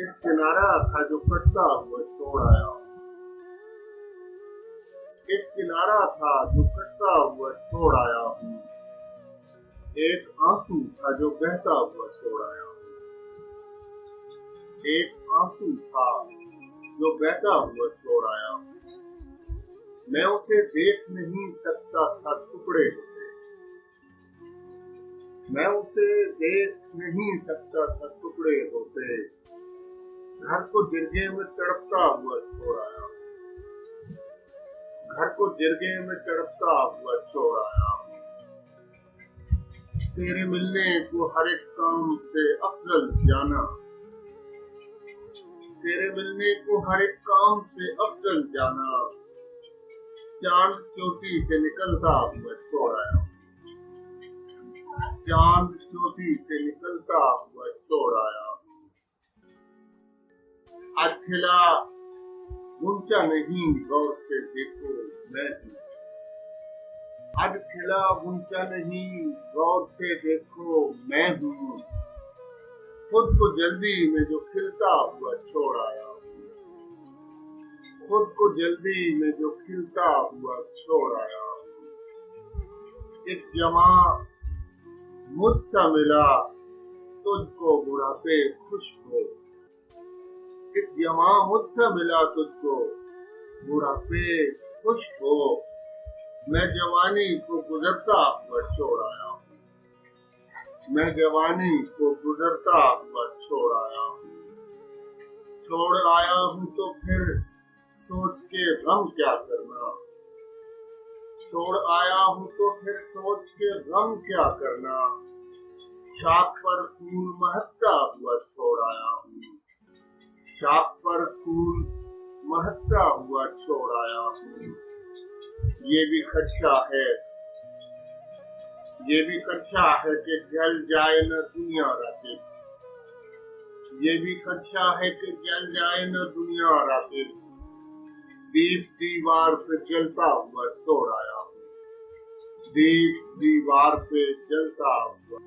एक किनारा था जो कटता हुआ छोड़ आया। एक किनारा था जो कटता हुआ छोड़ आया हूँ। एक आंसू था जो बहता हुआ छोड़ आया हूँ। एक आंसू था जो बहता हुआ छोड़ आया हूँ। मैं उसे देख नहीं सकता था टुकड़े होते। मैं उसे देख नहीं सकता था टुकड़े होते। घर को जिरगे में तड़पता हुआ छोड़ आया। घर को जिरगे में तड़पता हुआ छोड़ आया। तेरे मिलने को हर एक काम से अफजल जाना। तेरे मिलने को हर एक काम से अफजल जाना। चांद चोटी से निकलता हुआ छोड़ आया। चांद चोटी से निकलता हुआ छोड़ आया। आज खिला गुंचा नहीं, गौर से देखो मैं हूँ। आज खिला गुंचा नहीं, गौर से देखो मैं हूँ। खुद को जल्दी में जो खिलता हुआ छोड़ आया। खुद को जल्दी में जो खिलता हुआ छोड़ आया। एक जमा मुझसे मिला, तुझको बुढ़ापे खुश हो। एक जमा मुझसे मिला, तुझको बुढ़ापे खुश हो। मैं जवानी को गुजरता हुआ छोड़ आया। मैं जवानी को गुजरता हुआ छोड़ आया। छोड़ आया हूँ तो फिर सोच के गम क्या करना। छोड़ आया हूँ तो फिर सोच के गम क्या करना। शाख पर फूल महकता हुआ छोड़ आया हूँ। शाख पर फूल महकता हुआ छोड़ आया हूँ। ये भी खदशा है, ये भी खदशा है कि जल जाए न दुनिया रातें। ये भी खदशा है कि जल जाए न दुनिया रातें। दीप दीवार पे जलता हुआ छोड़ आया हूँ। दीप दीवार पे जलता हुआ